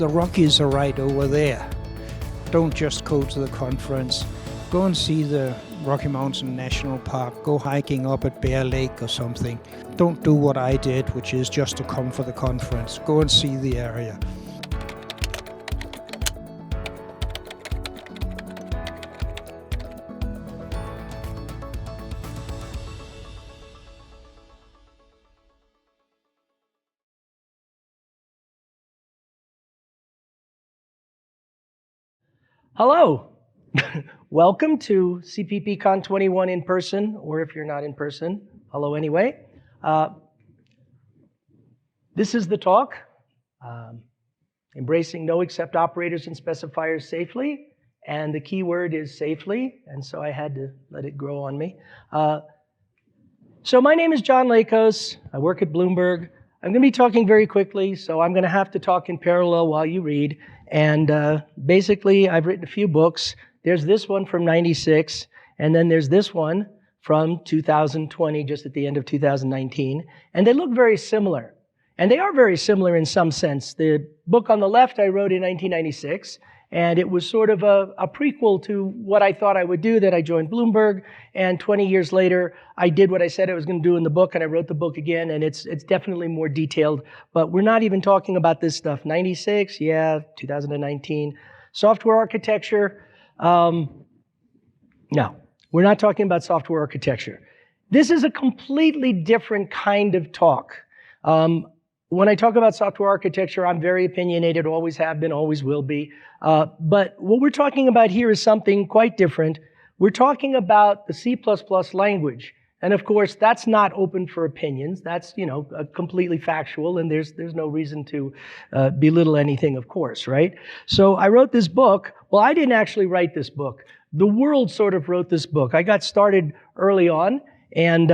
The Rockies are right over there. Don't just go to the conference. Go and see the Rocky Mountain National Park. Go hiking up at Bear Lake or something. Don't do what I did, which is just to come for the conference. Go and see the area. Hello, welcome to CppCon 21 in person, or if you're not in person, hello anyway. This is the talk, Embracing noexcept operators and specifiers safely, and the key word is safely, and so I had to let it grow on me. So my name is John Lakos, I work at Bloomberg. I'm going to be talking very quickly, so I'm going to have to talk in parallel while you read. And basically, I've written a few books. There's this one from '96, and then there's this one from 2020, just at the end of 2019. And they look very similar. And they are very similar in some sense. The book on the left I wrote in 1996, and it was sort of a prequel to what I thought I would do. Then I joined Bloomberg, and 20 years later, I did what I said I was going to do in the book, and I wrote the book again, and it's definitely more detailed. But we're not even talking about this stuff. 96, yeah, 2019. Software architecture, no, we're not talking about software architecture. This is a completely different kind of talk. When I talk about software architecture, I'm very opinionated, always have been, always will be. But what we're talking about here is something quite different. We're talking about the C++ language. And of course, that's not open for opinions. That's, completely factual, and there's no reason to belittle anything, of course, right? So I wrote this book. Well, I didn't actually write this book. The world sort of wrote this book. I got started early on, and,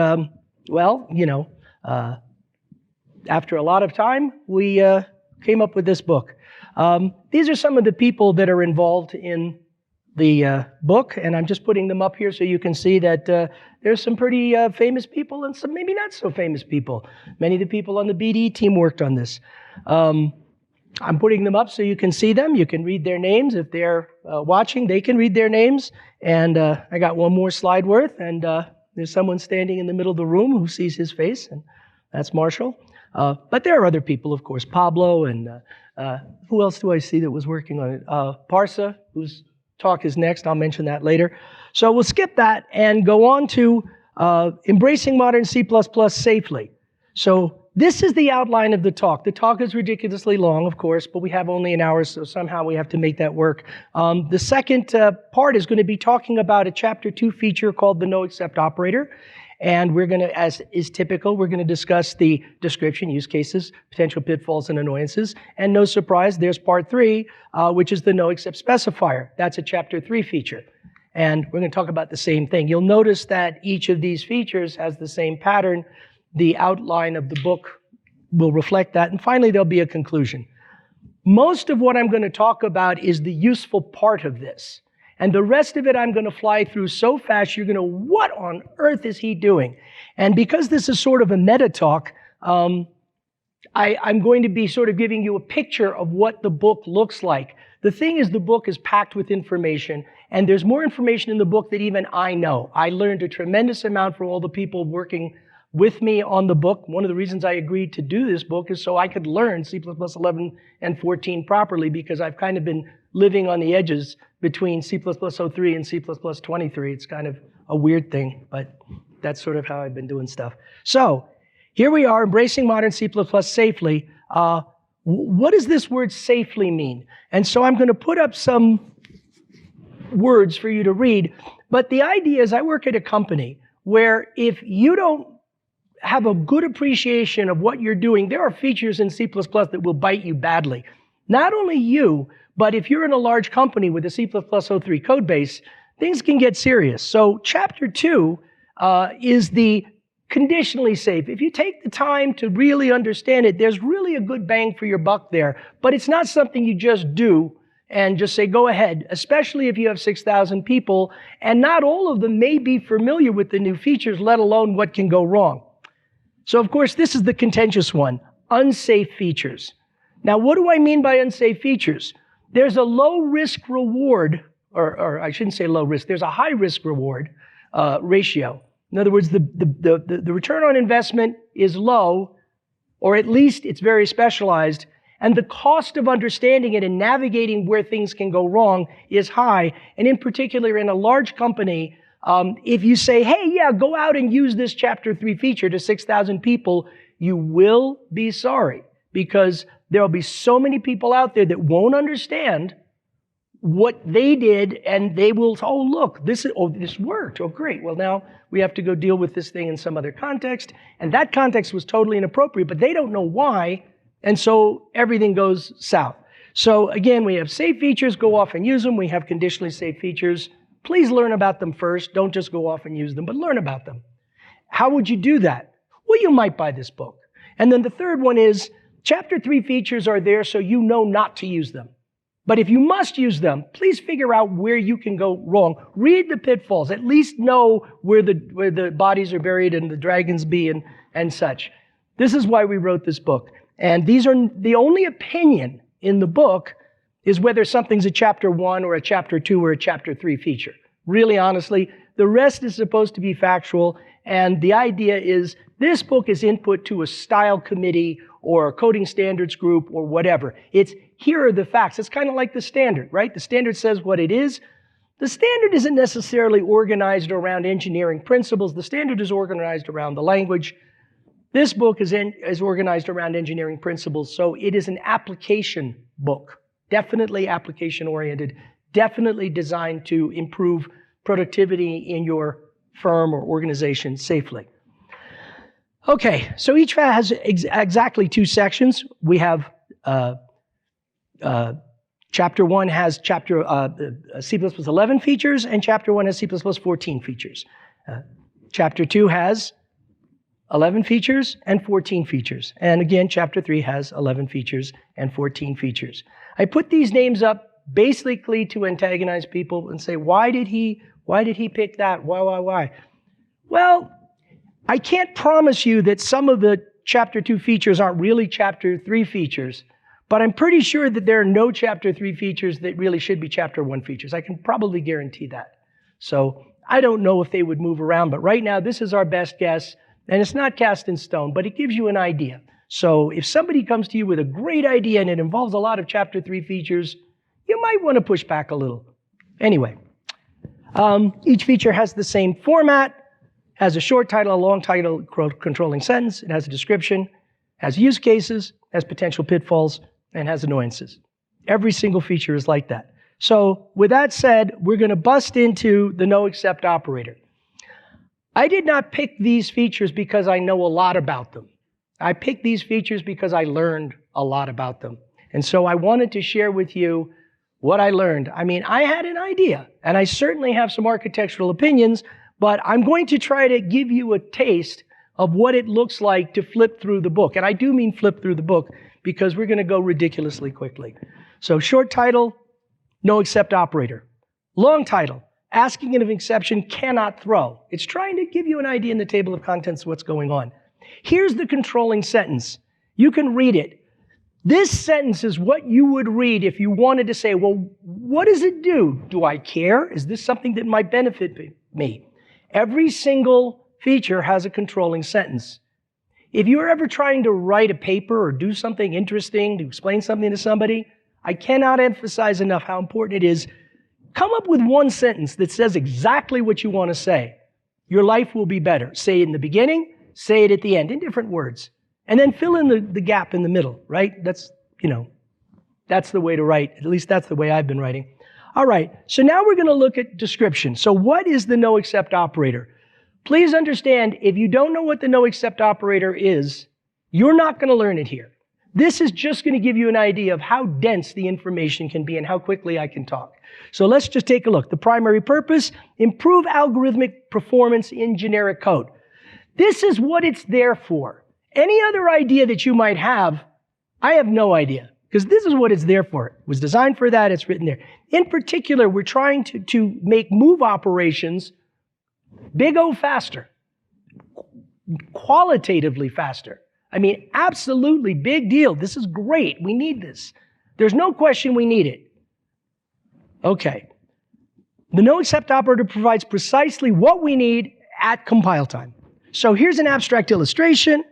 after a lot of time, we came up with this book. These are some of the people that are involved in the book, and I'm just putting them up here so you can see that there's some pretty famous people and some maybe not so famous people. Many of the people on the BD team worked on this. I'm putting them up so you can see them. You can read their names. If they're watching, they can read their names. And I got one more slide worth, and there's someone standing in the middle of the room who sees his face, and that's Marshall. But there are other people, of course, Pablo, and who else do I see that was working on it? Parsa, whose talk is next. I'll mention that later. So we'll skip that and go on to Embracing Modern C++ Safely. So this is the outline of the talk. The talk is ridiculously long, of course, but we have only an hour, so somehow we have to make that work. The second part is going to be talking about a Chapter 2 feature called the noexcept operator. And we're going to, as is typical, we're going to discuss the description, use cases, potential pitfalls, and annoyances. And no surprise, there's part 3, which is the noexcept specifier. That's a Chapter 3 feature. And we're going to talk about the same thing. You'll notice that each of these features has the same pattern. The outline of the book will reflect that. And finally, there'll be a conclusion. Most of what I'm going to talk about is the useful part of this. And the rest of it I'm going to fly through so fast, you're going to, what on earth is he doing? And because this is sort of a meta talk, I'm going to be sort of giving you a picture of what the book looks like. The thing is, the book is packed with information, and there's more information in the book than even I know. I learned a tremendous amount from all the people working with me on the book. One of the reasons I agreed to do this book is so I could learn C++ 11 and 14 properly, because I've kind of been living on the edges between C++ 03 and C++ 23. It's kind of a weird thing, but that's sort of how I've been doing stuff. So here we are, embracing modern C++ safely. What does this word safely mean? And so I'm going to put up some words for you to read. But the idea is I work at a company where if you don't have a good appreciation of what you're doing, there are features in C++ that will bite you badly. Not only you, but if you're in a large company with a C++ 03 code base, things can get serious. So Chapter 2 is the conditionally safe. If you take the time to really understand it, there's really a good bang for your buck there. But it's not something you just do and just say, go ahead, especially if you have 6,000 people, and not all of them may be familiar with the new features, let alone what can go wrong. So, of course, this is the contentious one, unsafe features. Now, what do I mean by unsafe features? There's a low risk reward, or I shouldn't say low risk, there's a high risk reward ratio. In other words, the return on investment is low, or at least it's very specialized, and the cost of understanding it and navigating where things can go wrong is high. And in particular, in a large company, if you say, hey, yeah, go out and use this Chapter 3 feature to 6,000 people, you will be sorry, because there will be so many people out there that won't understand what they did, and they will, oh, look, this worked. Oh, great. Well, now we have to go deal with this thing in some other context, and that context was totally inappropriate, but they don't know why, and so everything goes south. So again, we have safe features, go off and use them. We have conditionally safe features. Please learn about them first. Don't just go off and use them, but learn about them. How would you do that? Well, you might buy this book. And then the third one is, Chapter 3 features are there so you know not to use them. But if you must use them, please figure out where you can go wrong. Read the pitfalls. At least know where the bodies are buried and the dragons be and such. This is why we wrote this book. And these are the only opinion in the book is whether something's a Chapter 1 or a Chapter 2 or a Chapter 3 feature. Really, honestly, the rest is supposed to be factual. And the idea is this book is input to a style committee or a coding standards group or whatever. It's here are the facts. It's kind of like the standard, right? The standard says what it is. The standard isn't necessarily organized around engineering principles. The standard is organized around the language. This book is organized around engineering principles, so it is an application book. Definitely application-oriented, definitely designed to improve productivity in your firm or organization safely. Okay, so each has exactly 2 sections. We have Chapter 1 has C++ 11 features, and Chapter 1 has C++ 14 features. Chapter 2 has 11 features and 14 features. And again, Chapter 3 has 11 features and 14 features. I put these names up basically to antagonize people and say, why did he pick that? Why? Well, I can't promise you that some of the Chapter 2 features aren't really Chapter 3 features, but I'm pretty sure that there are no Chapter 3 features that really should be Chapter 1 features. I can probably guarantee that. So I don't know if they would move around, but right now this is our best guess, and it's not cast in stone, but it gives you an idea. So if somebody comes to you with a great idea and it involves a lot of Chapter 3 features, you might want to push back a little. Anyway, each feature has the same format, has a short title, a long title, controlling sentence. It has a description, has use cases, has potential pitfalls, and has annoyances. Every single feature is like that. So with that said, we're going to bust into the noexcept operator. I did not pick these features because I know a lot about them. I picked these features because I learned a lot about them. And so I wanted to share with you what I learned. I mean, I had an idea, and I certainly have some architectural opinions, but I'm going to try to give you a taste of what it looks like to flip through the book. And I do mean flip through the book because we're going to go ridiculously quickly. So short title, noexcept operator. Long title, asking an exception cannot throw. It's trying to give you an idea in the table of contents of what's going on. Here's the controlling sentence. You can read it. This sentence is what you would read if you wanted to say, well, what does it do? Do I care? Is this something that might benefit me? Every single feature has a controlling sentence. If you're ever trying to write a paper or do something interesting, to explain something to somebody, I cannot emphasize enough how important it is. Come up with one sentence that says exactly what you want to say. Your life will be better. Say it in the beginning, say it at the end in different words. And then fill in the gap in the middle, right? That's the way to write. At least that's the way I've been writing. All right, so now we're going to look at description. So what is the noexcept operator? Please understand, if you don't know what the noexcept operator is, you're not going to learn it here. This is just going to give you an idea of how dense the information can be and how quickly I can talk. So let's just take a look. The primary purpose, improve algorithmic performance in generic code. This is what it's there for. Any other idea that you might have, I have no idea, because this is what it's there for. It was designed for that, it's written there. In particular, we're trying to make move operations big O faster, qualitatively faster. I mean, absolutely big deal. This is great. We need this. There's no question we need it. Okay. The noexcept operator provides precisely what we need at compile time. So here's an abstract illustration.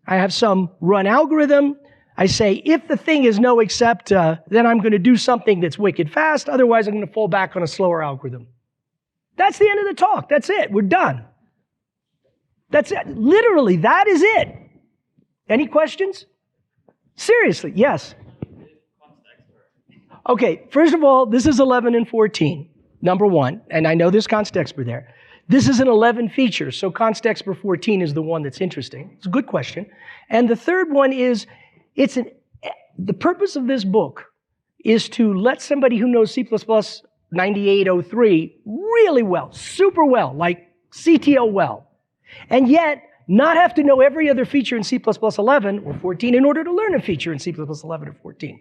I have some run algorithm. I say, if the thing is noexcept, then I'm going to do something that's wicked fast. Otherwise, I'm going to fall back on a slower algorithm. That's the end of the talk. That's it. We're done. That's it. Literally, that is it. Any questions? Seriously, yes. Okay, first of all, this is 11 and 14, number one. And I know there's const expert there. This is an 11 feature, so const expert 14 is the one that's interesting. It's a good question. And the third one is, the purpose of this book is to let somebody who knows C++ 9803 really well, super well, like CTO well, and yet not have to know every other feature in C++ 11 or 14 in order to learn a feature in C++ 11 or 14.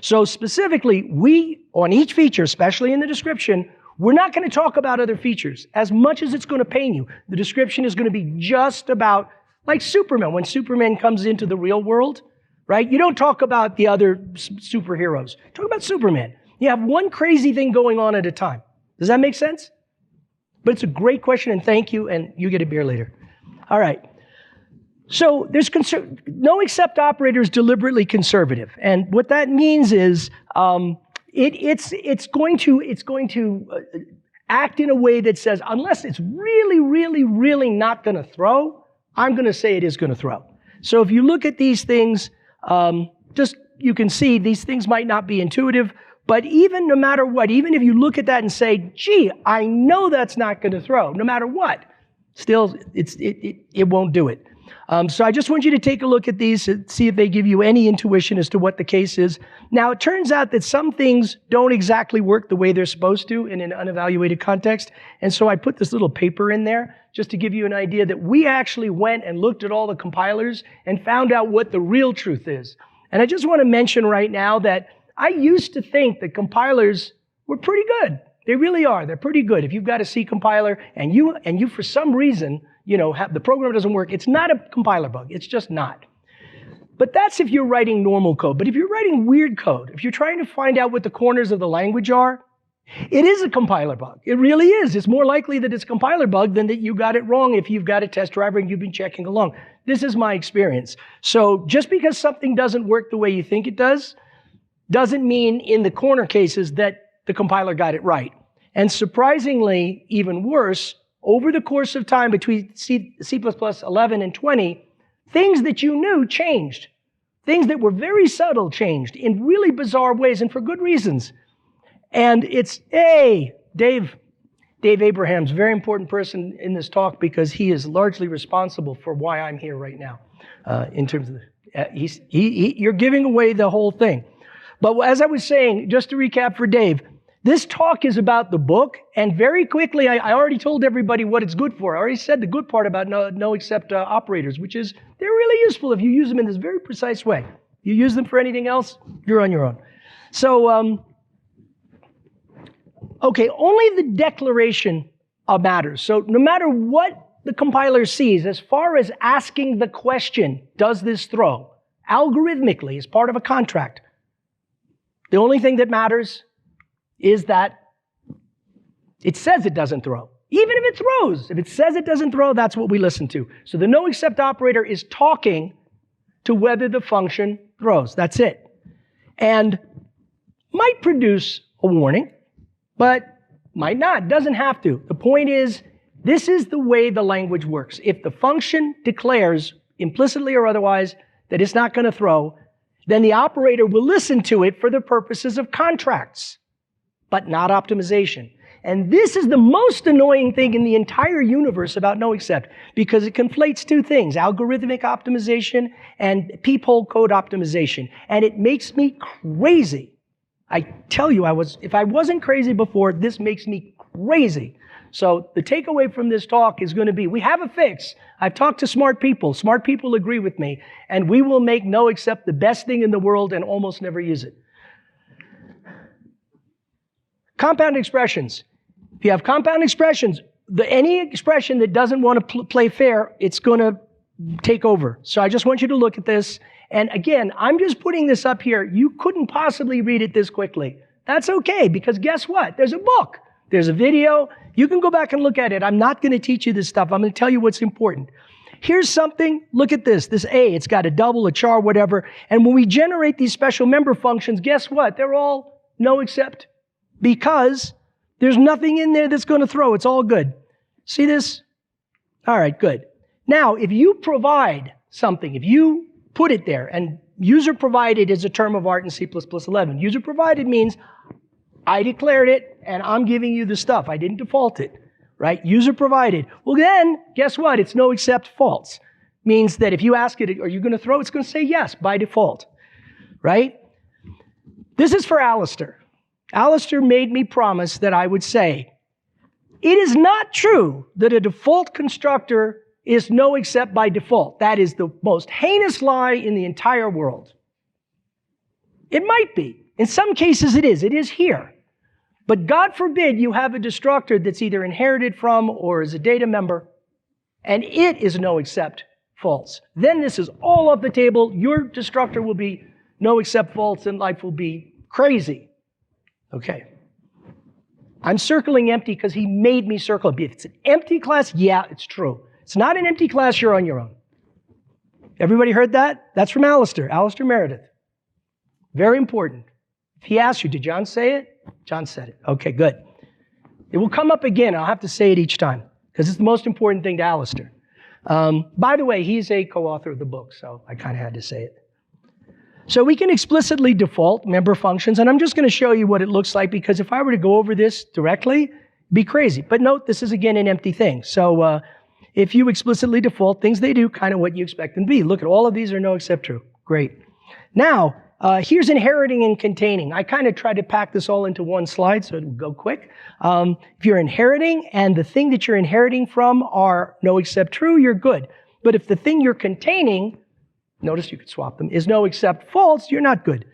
So specifically, we, on each feature, especially in the description, we're not going to talk about other features as much as it's going to pain you. The description is going to be just about, like Superman, when Superman comes into the real world, right? You don't talk about the other superheroes. Talk about Superman. You have one crazy thing going on at a time. Does that make sense? But it's a great question, and thank you, and you get a beer later. All right. So there's noexcept operator is deliberately conservative, and what that means is it's going to act in a way that says, unless it's really, really, really not going to throw, I'm going to say it is going to throw. So if you look at these things, you can see these things might not be intuitive, but even no matter what, even if you look at that and say, gee, I know that's not going to throw, no matter what, still it won't do it. So I just want you to take a look at these and see if they give you any intuition as to what the case is. Now, it turns out that some things don't exactly work the way they're supposed to in an unevaluated context. And so I put this little paper in there just to give you an idea that we actually went and looked at all the compilers and found out what the real truth is. And I just want to mention right now that I used to think that compilers were pretty good. They really are. They're pretty good. If you've got a C compiler and you for some reason, the program doesn't work, it's not a compiler bug. It's just not. But that's if you're writing normal code. But if you're writing weird code, if you're trying to find out what the corners of the language are, it is a compiler bug. It really is. It's more likely that it's a compiler bug than that you got it wrong if you've got a test driver and you've been checking along. This is my experience. So just because something doesn't work the way you think it does, doesn't mean in the corner cases that the compiler got it right. And surprisingly, even worse, over the course of time between C++ 11 and 20, things that you knew changed. Things that were very subtle changed in really bizarre ways and for good reasons. And it's, Dave Abraham's a very important person in this talk because he is largely responsible for why I'm here right now. In terms of, you're giving away the whole thing. But as I was saying, just to recap for Dave, this talk is about the book, and very quickly, I already told everybody what it's good for. I already said the good part about noexcept operators, which is they're really useful if you use them in this very precise way. If you use them for anything else, you're on your own. So, okay, only the declaration matters. So no matter what the compiler sees, as far as asking the question, does this throw, algorithmically, as part of a contract, the only thing that matters is that it says it doesn't throw. Even if it throws, if it says it doesn't throw, that's what we listen to. So the noexcept operator is talking to whether the function throws. That's it. And might produce a warning, but might not. Doesn't have to. The point is, this is the way the language works. If the function declares, implicitly or otherwise, that it's not going to throw, then the operator will listen to it for the purposes of contracts, but not optimization. And this is the most annoying thing in the entire universe about noexcept, because it conflates two things, algorithmic optimization and peephole code optimization. And it makes me crazy. I tell you, if I wasn't crazy before, this makes me crazy. So the takeaway from this talk is going to be, we have a fix. I've talked to smart people. Smart people agree with me. And we will make noexcept the best thing in the world and almost never use it. Compound expressions. If you have compound expressions, any expression that doesn't want to play fair, it's going to take over. So I just want you to look at this. And again, I'm just putting this up here. You couldn't possibly read it this quickly. That's okay, because guess what? There's a book. There's a video. You can go back and look at it. I'm not going to teach you this stuff. I'm going to tell you what's important. Here's something. Look at this. This A, it's got a double, a char, whatever. And when we generate these special member functions, guess what? They're all noexcept, because there's nothing in there that's going to throw. It's all good. See this? All right, good. Now, if you provide something, if you put it there, and user provided is a term of art in C++11. User provided means I declared it, and I'm giving you the stuff. I didn't default it, right? User provided. Well, then, guess what? It's noexcept false. Means that if you ask it, are you going to throw? It's going to say yes by default, right? This is for Alistair. Alistair made me promise that I would say, it is not true that a default constructor is noexcept by default. That is the most heinous lie in the entire world. It might be. In some cases it is. It is here. But God forbid you have a destructor that's either inherited from or is a data member, and it is noexcept false. Then this is all off the table. Your destructor will be noexcept false, and life will be crazy. Okay. I'm circling empty because he made me circle it. If it's an empty class, yeah, it's true. It's not an empty class, you're on your own. Everybody heard that? That's from Alistair Meredith. Very important. If he asks you, did John say it? John said it. Okay, good. It will come up again. I'll have to say it each time because it's the most important thing to Alistair. By the way, he's a co-author of the book, so I kind of had to say it. So we can explicitly default member functions, and I'm just going to show you what it looks like, because if I were to go over this directly, it'd be crazy. But note, this is again an empty thing. So if you explicitly default things, they do kind of what you expect them to be. Look at all of these are noexcept true. Great. Now, here's inheriting and containing. I kind of tried to pack this all into one slide, so it'll go quick. If you're inheriting and the thing that you're inheriting from are noexcept true, you're good. But if the thing you're containing, notice you could swap them, is noexcept false, you're not good.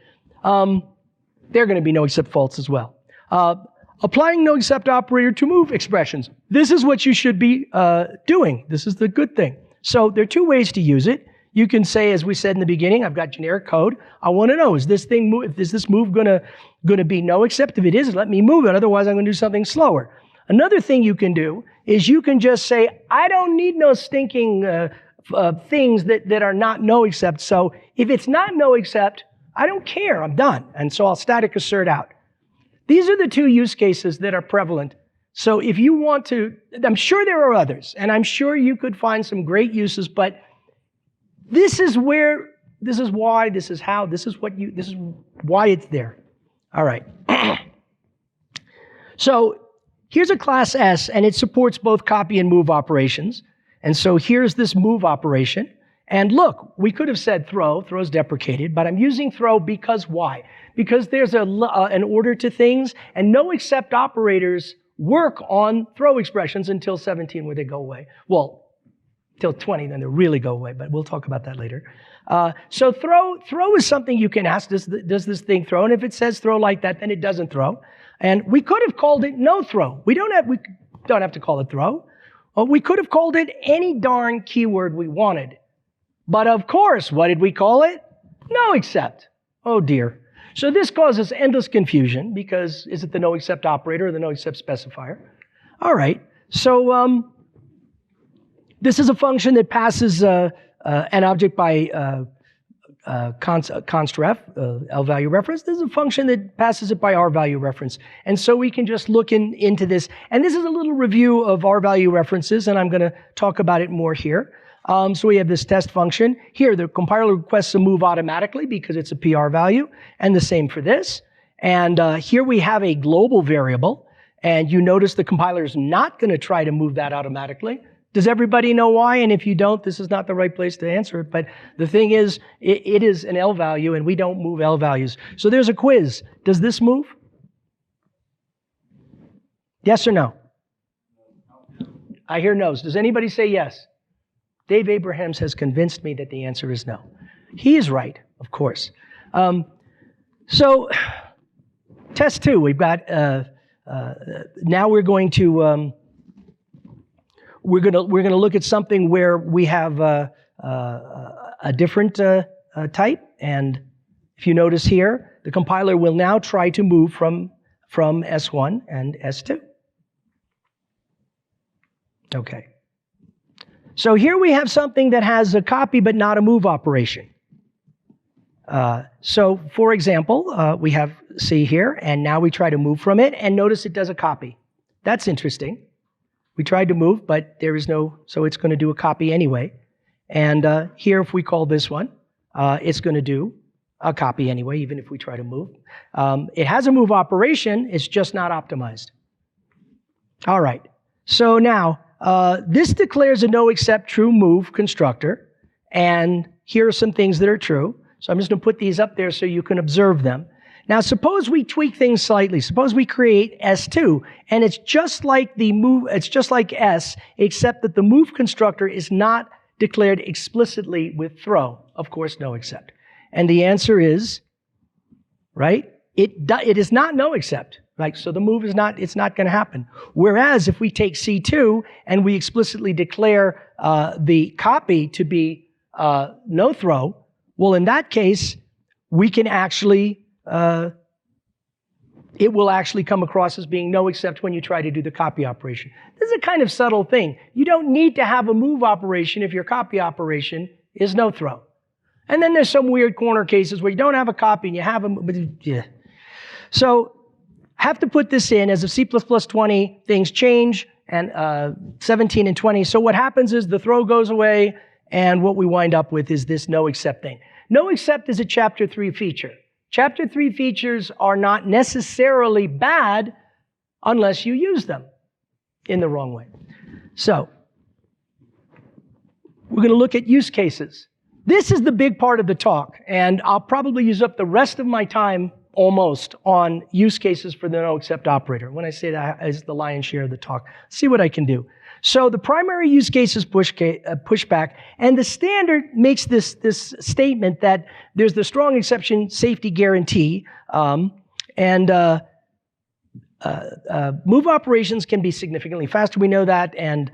They're going to be noexcept false as well. Applying noexcept operator to move expressions. This is what you should be doing. This is the good thing. So there are two ways to use it. You can say, as we said in the beginning, I've got generic code. I want to know, is this move going to be noexcept? If it is, let me move it. Otherwise, I'm going to do something slower. Another thing you can do is you can just say, I don't need no stinking things that are not noexcept. So if it's not noexcept, I don't care. I'm done. And so I'll static assert out. These are the two use cases that are prevalent. So if you want to, I'm sure there are others, and I'm sure you could find some great uses, but this is where, this is why, this is how, this is why it's there. All right. So here's a class S, and it supports both copy and move operations. And so here's this move operation. And look, we could have said throw. Throw's deprecated, but I'm using throw because why? Because there's an order to things, and noexcept operators work on throw expressions until 17 where they go away. Well, till 20, then they really go away, but we'll talk about that later. So throw is something you can ask, does this thing throw? And if it says throw like that, then it doesn't throw. And we could have called it no throw. We don't have to call it throw. We could have called it any darn keyword we wanted. But of course, what did we call it? Noexcept. Oh dear. So this causes endless confusion because is it the noexcept operator or the noexcept specifier? All right. So this is a function that passes an object by constref, L-value reference. This is a function that passes it by R-value reference. And so we can just look into this. And this is a little review of R-value references, and I'm going to talk about it more here. So we have this test function. Here, the compiler requests a move automatically because it's a PR value, and the same for this. And here we have a global variable, and you notice the compiler is not going to try to move that automatically. Does everybody know why? And if you don't, this is not the right place to answer it. But the thing is, it is an L value, and we don't move L values. So there's a quiz. Does this move? Yes or no? I hear no's. Does anybody say yes? Dave Abrahams has convinced me that the answer is no. He is right, of course. So test 2, we've got, now we're going to look at something where we have a different type. And if you notice here, the compiler will now try to move from S1 and S2. Okay. So here we have something that has a copy but not a move operation. So for example, we have C here, and now we try to move from it, and notice it does a copy. That's interesting. We tried to move, but there is no, so it's going to do a copy anyway. And here, if we call this one, it's going to do a copy anyway, even if we try to move. It has a move operation, it's just not optimized. All right, so now, this declares a noexcept true move constructor, and here are some things that are true. So I'm just going to put these up there so you can observe them. Now, suppose we tweak things slightly. Suppose we create S2, and it's just like the move, it's just like S, except that the move constructor is not declared explicitly with throw. Of course, noexcept. And the answer is, right? It is not noexcept. Right? So the move is not, it's not going to happen. Whereas if we take C2 and we explicitly declare the copy to be no throw, well, in that case, we can actually, it will actually come across as being noexcept when you try to do the copy operation. This is a kind of subtle thing. You don't need to have a move operation if your copy operation is no throw. And then there's some weird corner cases where you don't have a copy and you have a, but yeah. So have to put this in as of C++20, things change, and 17 and 20. So what happens is the throw goes away, and what we wind up with is this noexcept thing. Noexcept is a Chapter 3 feature. Chapter 3 features are not necessarily bad unless you use them in the wrong way. So we're going to look at use cases. This is the big part of the talk, and I'll probably use up the rest of my time almost on use cases for the noexcept operator. When I say that is the lion's share of the talk. See what I can do. So the primary use case is pushback, and the standard makes this statement that there's the strong exception safety guarantee, and move operations can be significantly faster. We know that, and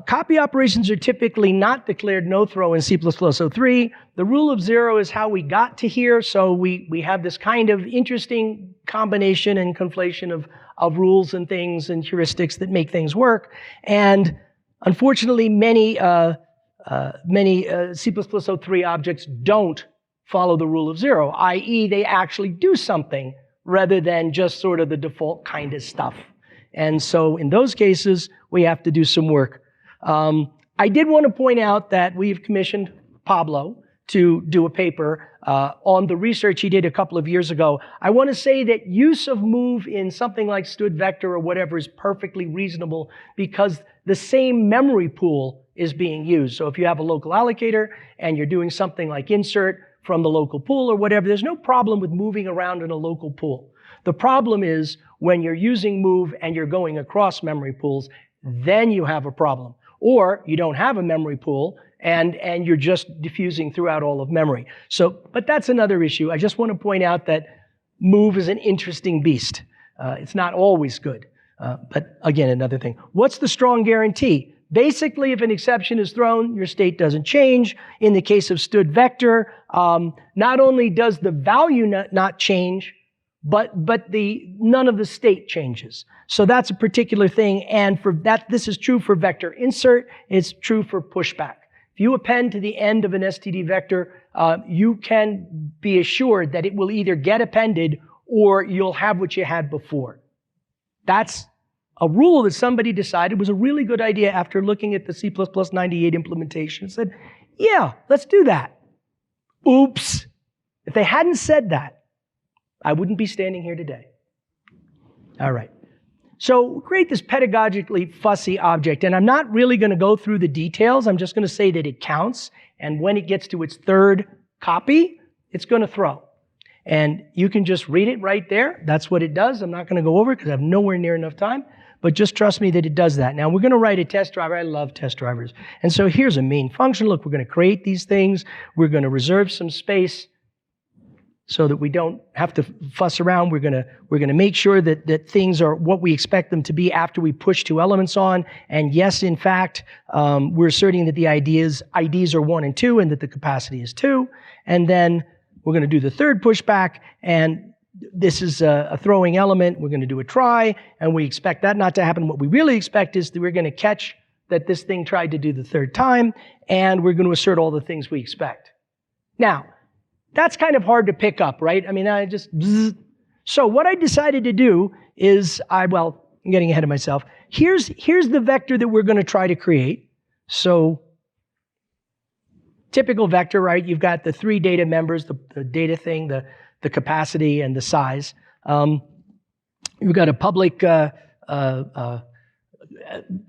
copy operations are typically not declared no throw in C++03. The rule of zero is how we got to here, so we have this kind of interesting combination and conflation of rules and things and heuristics that make things work. And unfortunately, many C++03 objects don't follow the rule of zero, i.e. they actually do something rather than just sort of the default kind of stuff. And so in those cases, we have to do some work. I did want to point out that we've commissioned Pablo to do a paper on the research he did a couple of years ago. I want to say that use of move in something like std vector or whatever is perfectly reasonable because the same memory pool is being used. So if you have a local allocator and you're doing something like insert from the local pool or whatever, there's no problem with moving around in a local pool. The problem is when you're using move and you're going across memory pools, then you have a problem. Or you don't have a memory pool and you're just diffusing throughout all of memory. So, but that's another issue. I just want to point out that move is an interesting beast. It's not always good. But again, another thing. What's the strong guarantee? Basically, if an exception is thrown, your state doesn't change. In the case of std vector, not only does the value not change, but none of the state changes. So that's a particular thing, and for that, this is true for vector insert, it's true for pushback. If you append to the end of an std vector, you can be assured that it will either get appended or you'll have what you had before. That's a rule that somebody decided was a really good idea after looking at the C++98 implementation and said, yeah, let's do that. Oops. If they hadn't said that, I wouldn't be standing here today. All right. So create this pedagogically fussy object, and I'm not really going to go through the details. I'm just going to say that it counts, and when it gets to its third copy, it's going to throw. And you can just read it right there. That's what it does. I'm not going to go over it because I have nowhere near enough time, but just trust me that it does that. Now, we're going to write a test driver. I love test drivers. And so here's a main function. Look, we're going to create these things. We're going to reserve some space so that we don't have to fuss around. We're gonna make sure that things are what we expect them to be after we push two elements on. And yes, in fact, we're asserting that the IDs are 1 and 2 and that the capacity is 2. And then we're gonna do the third pushback, and this is a throwing element. We're gonna do a try, and we expect that not to happen. What we really expect is that we're gonna catch that this thing tried to do the third time, and we're gonna assert all the things we expect. Now, that's kind of hard to pick up, right? I mean, So what I decided to do is, I'm getting ahead of myself. Here's the vector that we're going to try to create. So typical vector, right? You've got the 3 data members, the data thing, the capacity, and the size. You've got a public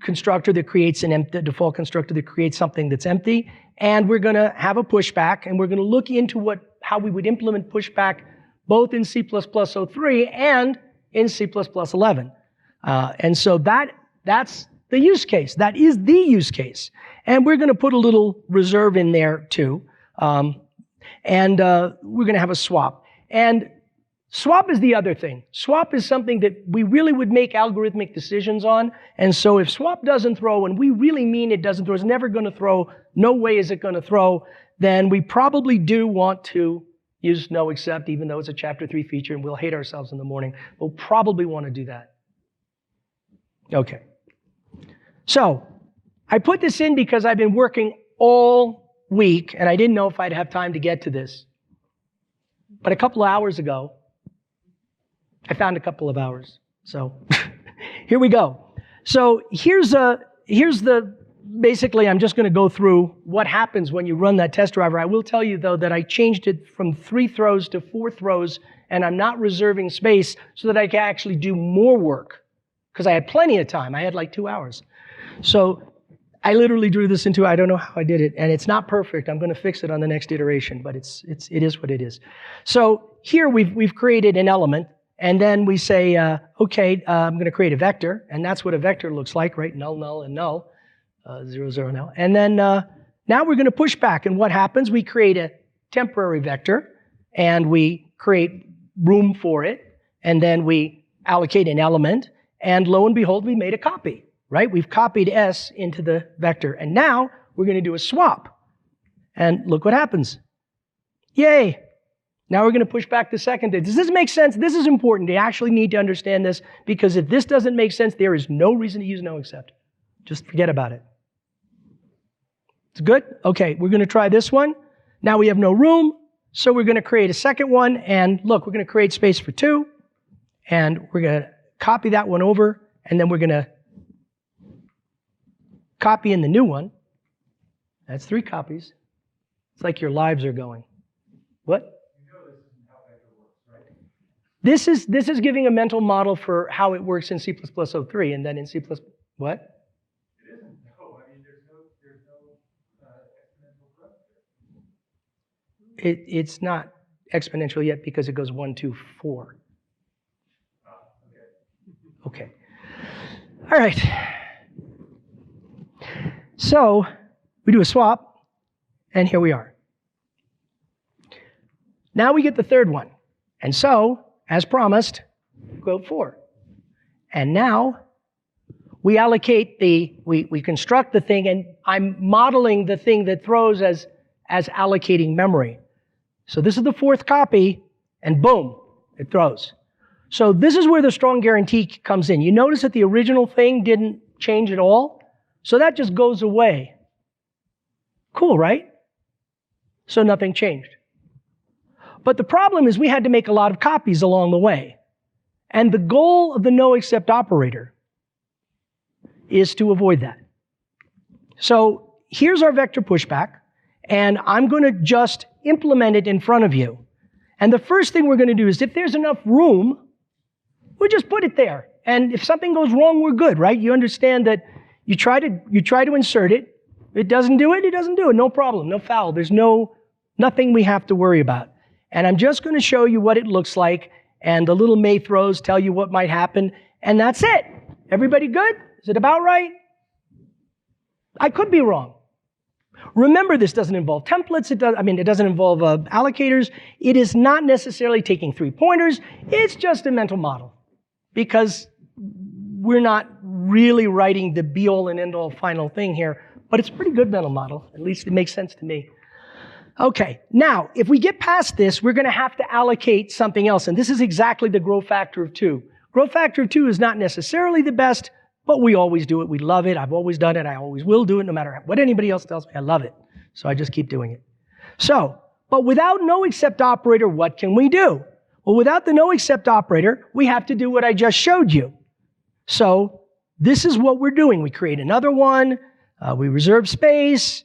constructor that creates an empty, default constructor that creates something that's empty. And we're going to have a pushback, and we're going to look into how we would implement pushback both in C++03 and in C++11. And so that's the use case. That is the use case. And we're going to put a little reserve in there too. And we're going to have a swap. And swap is the other thing. Swap is something that we really would make algorithmic decisions on. And so if swap doesn't throw, and we really mean it doesn't throw, it's never going to throw, no way is it going to throw, then we probably do want to use noexcept, even though it's a chapter 3 feature and we'll hate ourselves in the morning. We'll probably want to do that. Okay. So I put this in because I've been working all week and I didn't know if I'd have time to get to this. But a couple of hours ago, I found a couple of hours. So here we go. So here's the, basically I'm just going to go through what happens when you run that test driver. I will tell you though that I changed it from 3 throws to 4 throws, and I'm not reserving space so that I can actually do more work because I had plenty of time. I had like 2 hours. So I literally drew this into, I don't know how I did it, and it's not perfect. I'm going to fix it on the next iteration, but it is what it is. So here we've created an element. And then we say, okay, I'm going to create a vector, and that's what a vector looks like, right? Null, null, and null, 0, 0, null. And then now we're going to push back, and what happens? We create a temporary vector, and we create room for it, and then we allocate an element, and lo and behold, we made a copy, right? We've copied S into the vector, and now we're going to do a swap. And look what happens. Yay! Now we're going to push back the second day. Does this make sense? This is important. You actually need to understand this, because if this doesn't make sense, there is no reason to use noexcept. Just forget about it. It's good? Okay, we're going to try this one. Now we have no room, so we're going to create a second one. And look, we're going to create space for 2. And we're going to copy that one over. And then we're going to copy in the new one. That's 3 copies. It's like your lives are going. What? This is giving a mental model for how it works in C++03, and then in C++, what? It isn't. No, I mean, there's no exponential growth there. It's not exponential yet because it goes 1, 2, 4. Okay. Okay. All right. So we do a swap, and here we are. Now we get the third one, and so, as promised, quote 4. And now we allocate we construct the thing, and I'm modeling the thing that throws as allocating memory. So this is the 4th copy, and boom, it throws. So this is where the strong guarantee comes in. You notice that the original thing didn't change at all, so that just goes away. Cool, right? So nothing changed. But the problem is we had to make a lot of copies along the way. And the goal of the noexcept operator is to avoid that. So here's our vector pushback, and I'm going to just implement it in front of you. And the first thing we're going to do is if there's enough room, we just put it there. And if something goes wrong, we're good, right? You understand that you try to insert it. It doesn't do it, it doesn't do it. No problem, no foul. There's nothing we have to worry about. And I'm just going to show you what it looks like, and the little may throws tell you what might happen, and that's it. Everybody good? Is it about right? I could be wrong. Remember, this doesn't involve templates. It doesn't involve allocators. It is not necessarily taking 3 pointers. It's just a mental model, because we're not really writing the be-all and end-all final thing here, but it's a pretty good mental model. At least it makes sense to me. Okay, now, if we get past this, we're going to have to allocate something else, and this is exactly the growth factor of 2. Growth factor of 2 is not necessarily the best, but we always do it. We love it. I've always done it. I always will do it, no matter what anybody else tells me. I love it. So I just keep doing it. So, but without noexcept operator, what can we do? Well, without the noexcept operator, we have to do what I just showed you. So this is what we're doing. We create another one. We reserve space.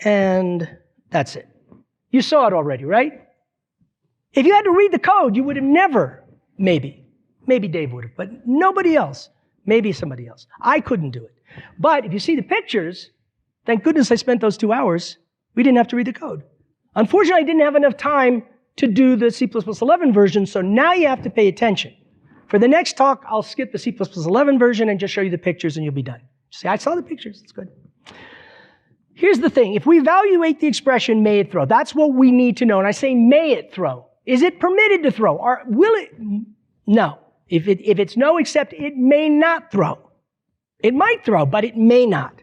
And that's it. You saw it already, right? If you had to read the code, you would have never, maybe Dave would have, but nobody else, maybe somebody else. I couldn't do it. But if you see the pictures, thank goodness I spent those 2 hours. We didn't have to read the code. Unfortunately, I didn't have enough time to do the C++11 version, so now you have to pay attention. For the next talk, I'll skip the C++11 version and just show you the pictures and you'll be done. See, I saw the pictures. It's good. Here's the thing. If we evaluate the expression may it throw, that's what we need to know. And I say may it throw. Is it permitted to throw? Or will it? No. If it's no except, it may not throw. It might throw, but it may not.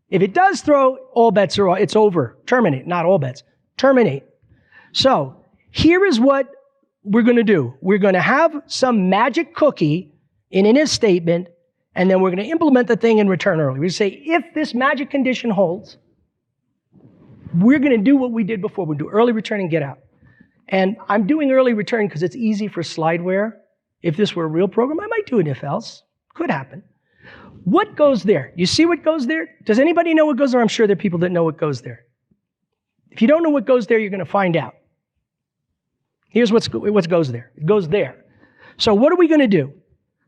If it does throw, all bets are off. It's over. Terminate. Not all bets. Terminate. So here is what we're going to do. We're going to have some magic cookie in an if statement, and then we're going to implement the thing and return early. We say, if this magic condition holds, we're going to do what we did before. We'll do early return and get out. And I'm doing early return because it's easy for slideware. If this were a real program, I might do an if else. Could happen. What goes there? You see what goes there? Does anybody know what goes there? I'm sure there are people that know what goes there. If you don't know what goes there, you're going to find out. Here's what goes there. It goes there. So what are we going to do?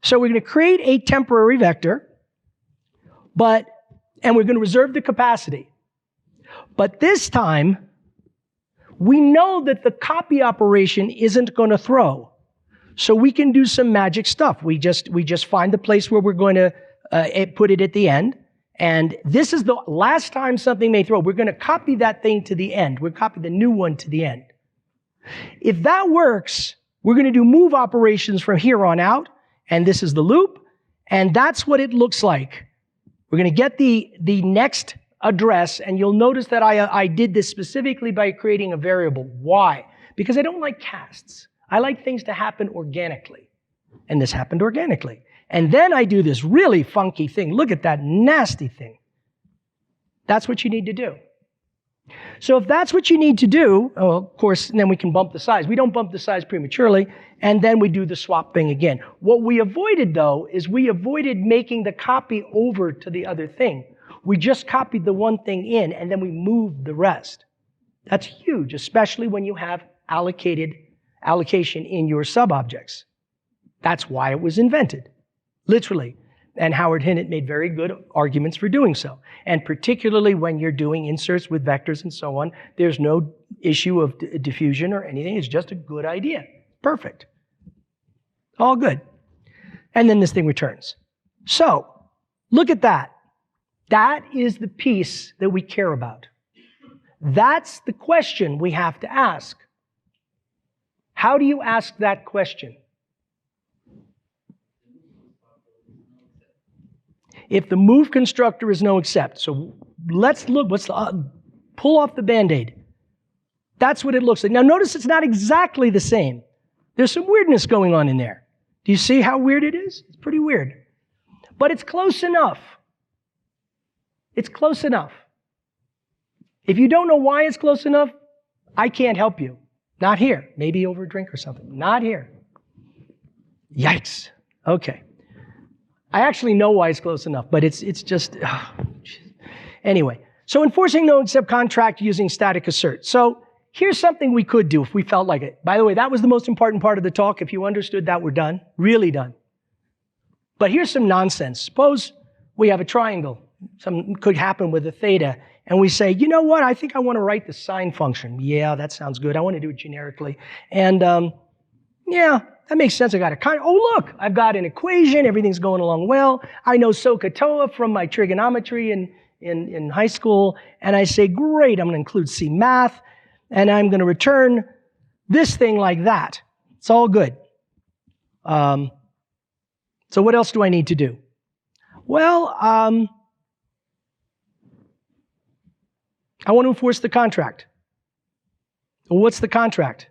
So we're going to create a temporary vector, and we're going to reserve the capacity. But this time, we know that the copy operation isn't going to throw. So we can do some magic stuff. We just find the place where we're going to put it at the end. And this is the last time something may throw. We're going to copy that thing to the end. We'll copy the new one to the end. If that works, we're going to do move operations from here on out. And this is the loop. And that's what it looks like. We're going to get the next address. And you'll notice that I did this specifically by creating a variable. Why? Because I don't like casts. I like things to happen organically. And this happened organically. And then I do this really funky thing. Look at that nasty thing. That's what you need to do. So if that's what you need to do, of course, then we can bump the size. We don't bump the size prematurely, and then we do the swap thing again. What we avoided, though, is we avoided making the copy over to the other thing. We just copied the one thing in, and then we moved the rest. That's huge, especially when you have allocation in your subobjects. That's why it was invented, literally. And Howard Hinnett made very good arguments for doing so. And particularly when you're doing inserts with vectors and so on, there's no issue of diffusion or anything. It's just a good idea. Perfect. All good. And then this thing returns. So, look at that. That is the piece that we care about. That's the question we have to ask. How do you ask that question? If the move constructor is noexcept. So let's look, pull off the Band-Aid. That's what it looks like. Now notice it's not exactly the same. There's some weirdness going on in there. Do you see how weird it is? It's pretty weird. But it's close enough. It's close enough. If you don't know why it's close enough, I can't help you. Not here. Maybe over a drink or something. Not here. Yikes. Okay. I actually know why it's close enough, but it's just, anyway. So enforcing noexcept contract using static assert. So here's something we could do if we felt like it. By the way, that was the most important part of the talk. If you understood that, we're done. Really done. But here's some nonsense. Suppose we have a triangle. Something could happen with a theta. And we say, you know what? I think I want to write the sine function. Yeah, that sounds good. I want to do it generically. And, Yeah, that makes sense. I got oh look, I've got an equation, everything's going along well. I know SOHCAHTOA from my trigonometry in high school, and I say, great, I'm going to include C math, and I'm going to return this thing like that. It's all good. So what else do I need to do? Well, I want to enforce the contract. Well, what's the contract?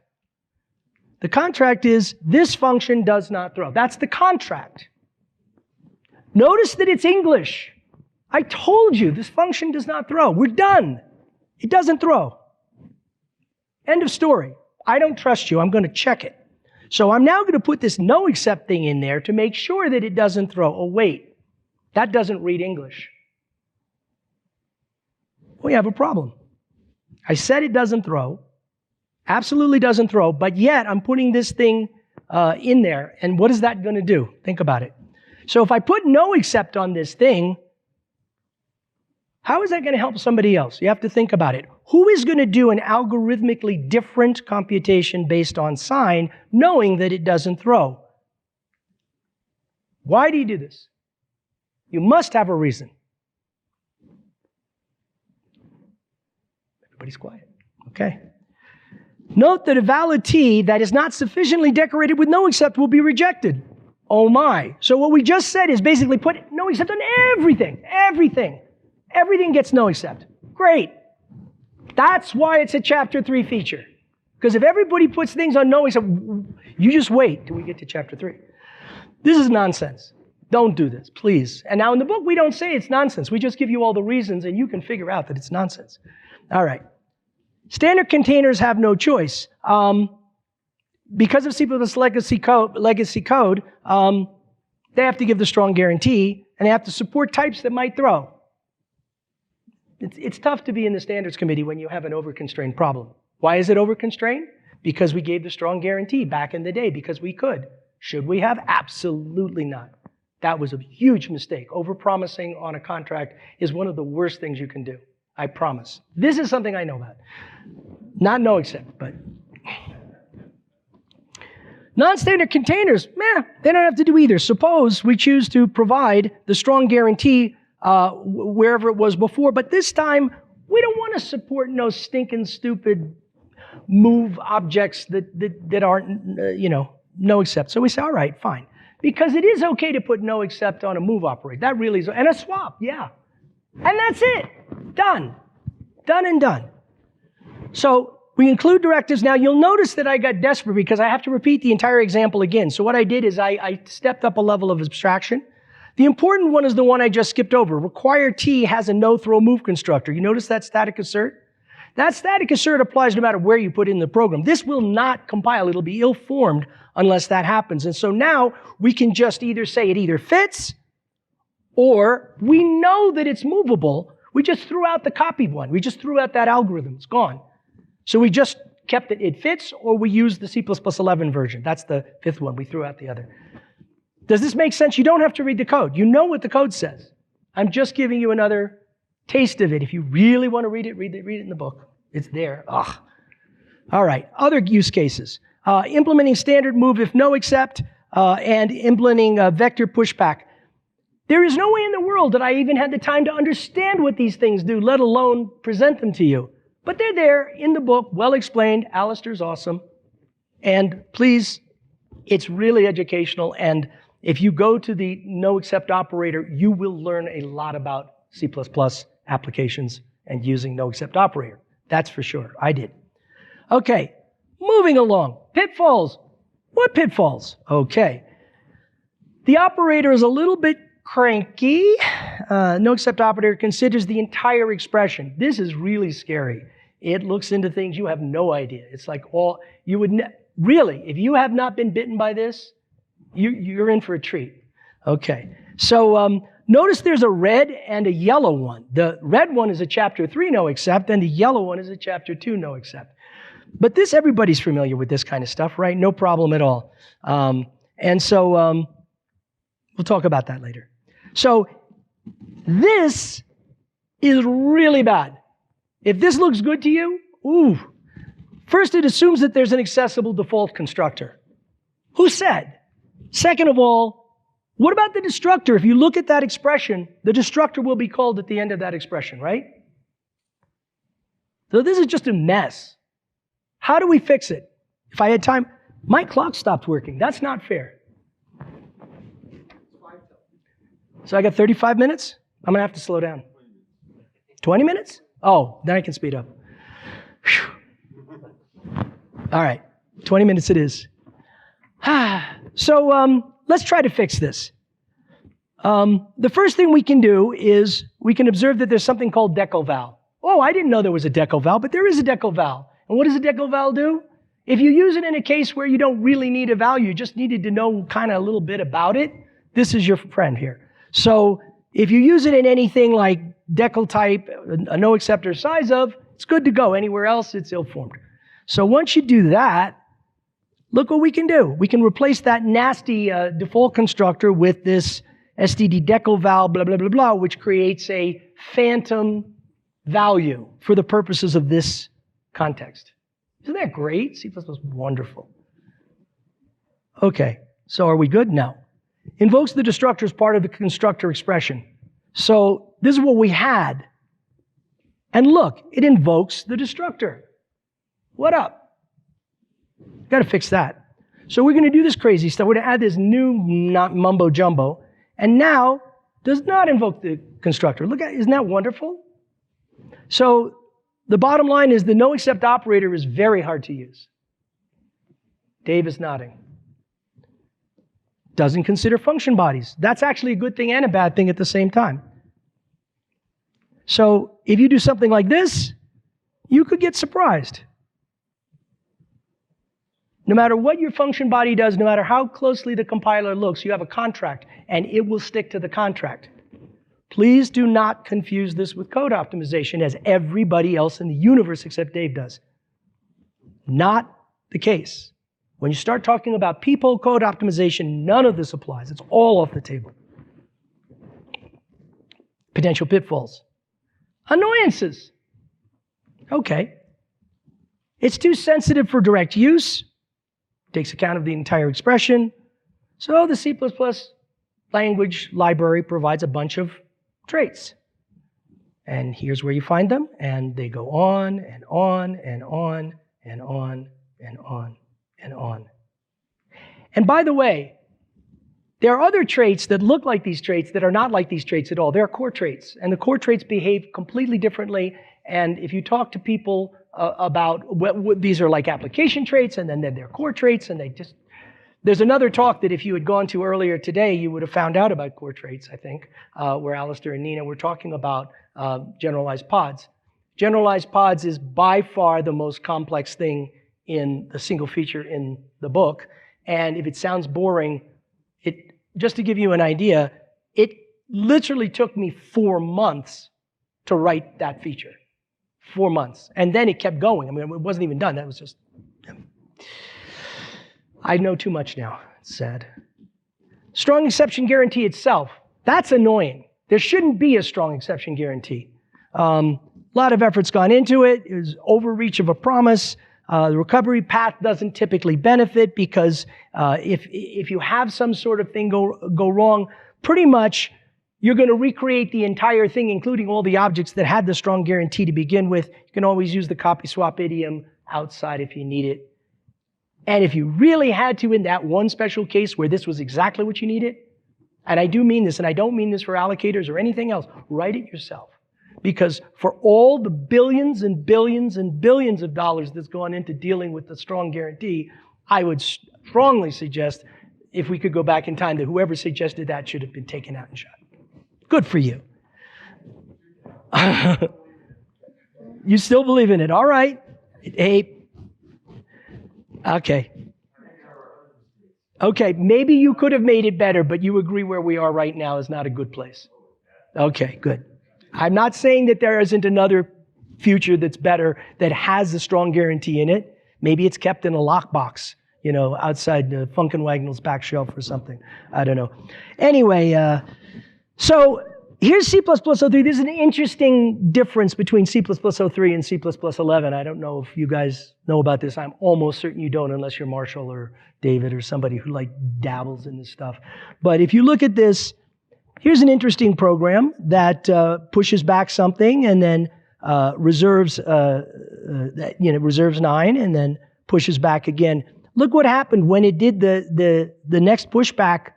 The contract is this function does not throw. That's the contract. Notice that it's English. I told you this function does not throw. We're done. It doesn't throw. End of story. I don't trust you. I'm going to check it. So I'm now going to put this noexcept thing in there to make sure that it doesn't throw. Oh, wait. That doesn't read English. We have a problem. I said it doesn't throw. Absolutely doesn't throw, but yet I'm putting this thing in there, and what is that going to do? Think about it. So if I put noexcept on this thing, how is that going to help somebody else? You have to think about it. Who is going to do an algorithmically different computation based on sign, knowing that it doesn't throw? Why do you do this? You must have a reason. Everybody's quiet. Okay. Note that a valid t that is not sufficiently decorated with noexcept will be rejected. Oh my. So what we just said is basically put noexcept on everything. Everything. Everything gets noexcept. Great. That's why it's a chapter 3 feature. Because if everybody puts things on noexcept, you just wait till we get to chapter 3. This is nonsense. Don't do this, please. And now in the book, we don't say it's nonsense. We just give you all the reasons and you can figure out that it's nonsense. All right. Standard containers have no choice. Because of C++ legacy code, they have to give the strong guarantee, and they have to support types that might throw. It's tough to be in the standards committee when you have an overconstrained problem. Why is it overconstrained? Because we gave the strong guarantee back in the day, because we could. Should we have? Absolutely not. That was a huge mistake. Overpromising on a contract is one of the worst things you can do. I promise. This is something I know about. Not noexcept, but. Non-standard containers, they don't have to do either. Suppose we choose to provide the strong guarantee wherever it was before, but this time we don't want to support no stinking stupid move objects that aren't, noexcept. So we say, all right, fine. Because it is okay to put noexcept on a move operator. That really is, and a swap, yeah. And that's it. Done. Done and done. So we include directives. Now you'll notice that I got desperate because I have to repeat the entire example again. So what I did is I stepped up a level of abstraction. The important one is the one I just skipped over. Require T has a no-throw move constructor. You notice that static assert? That static assert applies no matter where you put it in the program. This will not compile. It'll be ill-formed unless that happens. And so now we can just either say it either fits or we know that it's movable. We just threw out the copied one. We just threw out that algorithm. It's gone. So we just kept it fits, or we used the C++ 11 version. That's the 5th one. We threw out the other. Does this make sense? You don't have to read the code. You know what the code says. I'm just giving you another taste of it. If you really want to read it in the book. It's there. Ugh. All right. Other use cases. Implementing standard move if noexcept, and implementing vector pushback. There is no way in the world that I even had the time to understand what these things do, let alone present them to you. But they're there in the book, well explained. Alistair's awesome. And please, it's really educational. And if you go to the noexcept operator, you will learn a lot about C++ applications and using noexcept operator. That's for sure. I did. Okay, moving along. Pitfalls. What pitfalls? Okay. The operator is a little bit cranky. Noexcept operator considers the entire expression. This is really scary. It looks into things you have no idea. It's like really, if you have not been bitten by this, you're in for a treat. Okay. So notice there's a red and a yellow one. The red one is a chapter 3 noexcept, and the yellow one is a chapter 2 noexcept. But everybody's familiar with this kind of stuff, right? No problem at all. And so we'll talk about that later. So this is really bad. If this looks good to you, first it assumes that there's an accessible default constructor. Who said? Second of all, what about the destructor? If you look at that expression, the destructor will be called at the end of that expression, right? So this is just a mess. How do we fix it? If I had time, my clock stopped working. That's not fair. So I got 35 minutes? I'm going to have to slow down. 20 minutes? Oh, then I can speed up. Whew. All right, 20 minutes it is. So let's try to fix this. The first thing we can do is we can observe that there's something called decoval. Oh, I didn't know there was a decoval, but there is a decoval. And what does a decoval do? If you use it in a case where you don't really need a value, you just needed to know kind of a little bit about it, this is your friend here. So if you use it in anything like decal type, a noexcept or size of, it's good to go. Anywhere else, it's ill-formed. So once you do that, look what we can do. We can replace that nasty default constructor with this std decoval, blah, blah, blah, blah, which creates a phantom value for the purposes of this context. Isn't that great? C++ is wonderful. Okay, so are we good? No. Invokes the destructor as part of the constructor expression. So this is what we had. And look, it invokes the destructor. What up? Got to fix that. So we're going to do this crazy stuff. We're going to add this new mumbo jumbo. And now does not invoke the constructor. Look at, isn't that wonderful? So the bottom line is the noexcept operator is very hard to use. Dave is nodding. Doesn't consider function bodies. That's actually a good thing and a bad thing at the same time. So if you do something like this, you could get surprised. No matter what your function body does, no matter how closely the compiler looks, you have a contract, and it will stick to the contract. Please do not confuse this with code optimization, as everybody else in the universe except Dave does. Not the case. When you start talking about people code optimization, none of this applies. It's all off the table. Potential pitfalls. Annoyances. Okay. It's too sensitive for direct use. Takes account of the entire expression. So the C++ language library provides a bunch of traits. And here's where you find them. And they go on and on and on and on and on and on. And by the way, there are other traits that look like these traits that are not like these traits at all. They're core traits. And the core traits behave completely differently. And if you talk to people about what these are like application traits, and then they're core traits, and there's another talk that if you had gone to earlier today, you would have found out about core traits, I think, where Alistair and Nina were talking about generalized pods. Generalized pods is by far the most complex thing in the single feature in the book. And if it sounds boring, just to give you an idea, it literally took me 4 months to write that feature. 4 months. And then it kept going. I mean, it wasn't even done. That was just... I know too much now. It's sad. Strong exception guarantee itself. That's annoying. There shouldn't be a strong exception guarantee. A lot of effort's gone into it. It was overreach of a promise. The recovery path doesn't typically benefit because if you have some sort of thing go wrong, pretty much you're going to recreate the entire thing, including all the objects that had the strong guarantee to begin with. You can always use the copy swap idiom outside if you need it. And if you really had to in that one special case where this was exactly what you needed, and I do mean this, and I don't mean this for allocators or anything else, write it yourself. Because for all the billions and billions and billions of dollars that's gone into dealing with the strong guarantee, I would strongly suggest, if we could go back in time, that whoever suggested that should have been taken out and shot. Good for you. You still believe in it. All right. Hey. Okay. Okay, maybe you could have made it better, but you agree where we are right now is not a good place. Okay, good. I'm not saying that there isn't another future that's better that has a strong guarantee in it. Maybe it's kept in a lockbox, outside Funkenwagnall's back shelf or something. I don't know. Anyway, so here's C++03. This is an interesting difference between C++03 and C++11. I don't know if you guys know about this. I'm almost certain you don't unless you're Marshall or David or somebody who like dabbles in this stuff. But if you look at this, here's an interesting program that pushes back something and then reserves 9 and then pushes back again. Look what happened when it did the next pushback.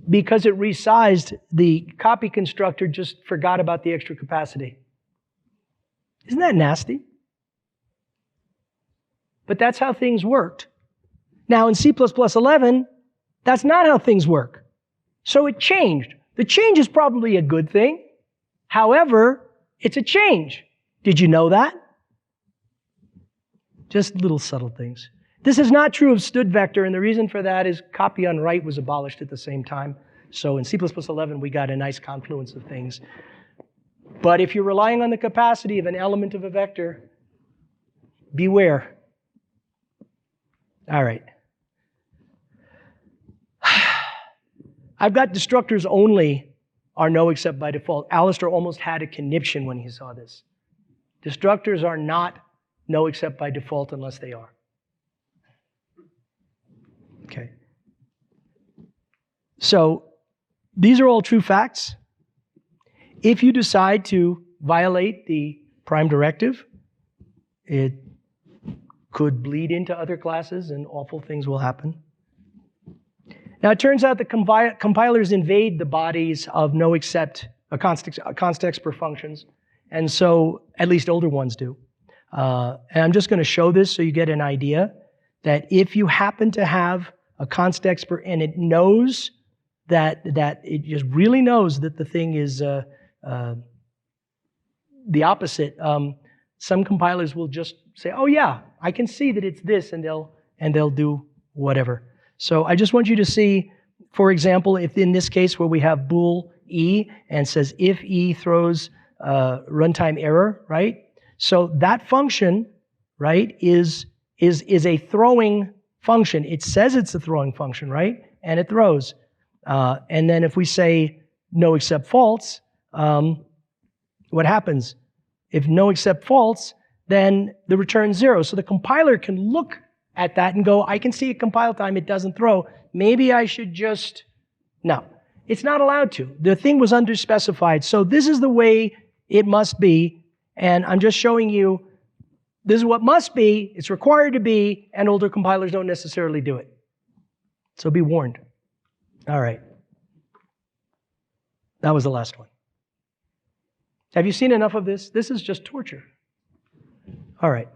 Because it resized, the copy constructor just forgot about the extra capacity. Isn't that nasty? But that's how things worked. Now in C++11, that's not how things work. So it changed. The change is probably a good thing. However, it's a change. Did you know that? Just little subtle things. This is not true of std vector, and the reason for that is copy on write was abolished at the same time. So in C++11, we got a nice confluence of things. But if you're relying on the capacity of an element of a vector, beware. All right. I've got destructors only are noexcept by default. Alistair almost had a conniption when he saw this. Destructors are not noexcept by default unless they are. Okay. So these are all true facts. If you decide to violate the prime directive, it could bleed into other classes and awful things will happen. Now it turns out that compilers invade the bodies of noexcept const expr functions, and so at least older ones do. And I'm just going to show this so you get an idea that if you happen to have a const expr and it knows that it just really knows that the thing is the opposite, some compilers will just say, "Oh yeah, I can see that it's this," and they'll do whatever. So I just want you to see, for example, if in this case where we have bool e and says if e throws runtime error, right? So that function, right, is a throwing function. It says it's a throwing function, right? And it throws. And then if we say noexcept false, what happens? If noexcept false, then the return 0. So the compiler can look at that and go, I can see at compile time it doesn't throw. Maybe I should just... No, it's not allowed to. The thing was underspecified. So this is the way it must be. And I'm just showing you this is what must be, it's required to be, and older compilers don't necessarily do it. So be warned. All right. That was the last one. Have you seen enough of this? This is just torture. All right.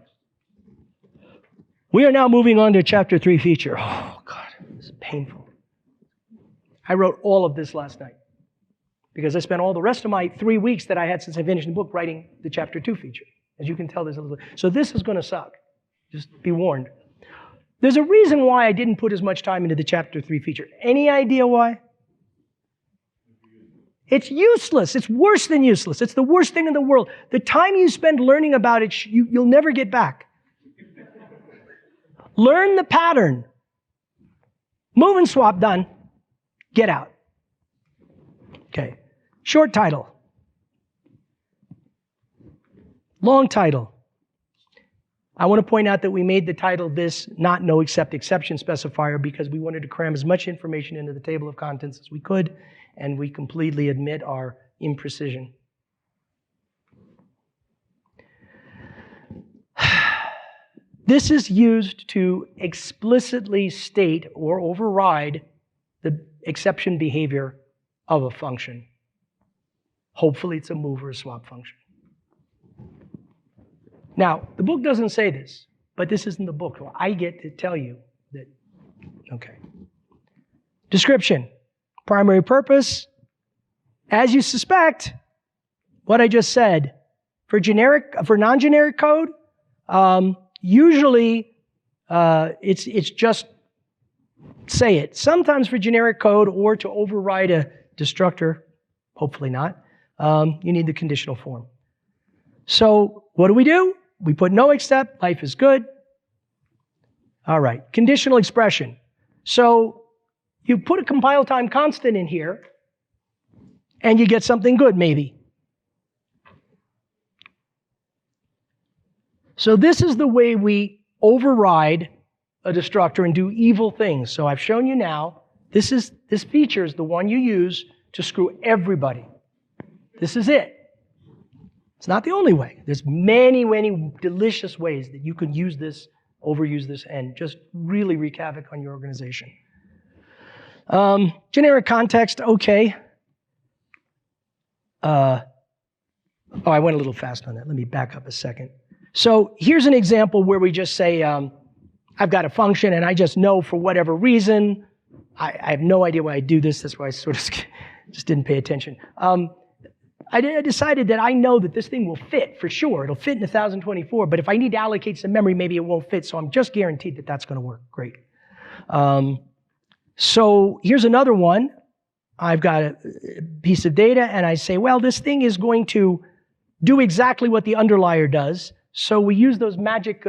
We are now moving on to Chapter 3 feature. Oh, God, this is painful. I wrote all of this last night because I spent all the rest of my 3 weeks that I had since I finished the book writing the Chapter 2 feature. As you can tell, there's a little... So this is going to suck. Just be warned. There's a reason why I didn't put as much time into the Chapter 3 feature. Any idea why? It's useless. It's worse than useless. It's the worst thing in the world. The time you spend learning about it, you'll never get back. Learn the pattern. Move and swap, done. Get out. Okay. Short title. Long title. I want to point out that we made the title this not noexcept exception specifier because we wanted to cram as much information into the table of contents as we could, and we completely admit our imprecision. This is used to explicitly state or override the exception behavior of a function. Hopefully it's a move or a swap function. Now, the book doesn't say this, but this isn't the book. So I get to tell you that, okay. Description, primary purpose. As you suspect, what I just said, for non-generic code, usually it's just say it. Sometimes for generic code or to override a destructor, hopefully not, you need the conditional form. So what do? We put noexcept, life is good. All right, conditional expression. So you put a compile time constant in here, and you get something good, maybe. So this is the way we override a destructor and do evil things. So I've shown you now, this feature is the one you use to screw everybody. This is it. It's not the only way. There's many, many delicious ways that you can use this, overuse this, and just really wreak havoc on your organization. Generic context, okay. I went a little fast on that. Let me back up a second. So here's an example where we just say, I've got a function and I just know for whatever reason, I have no idea why I do this. That's why I sort of just didn't pay attention. I decided that I know that this thing will fit for sure. It'll fit in 1024, but if I need to allocate some memory, maybe it won't fit. So I'm just guaranteed that that's going to work. Great. So here's another one. I've got a piece of data and I say, well, this thing is going to do exactly what the underlier does. So we use those magic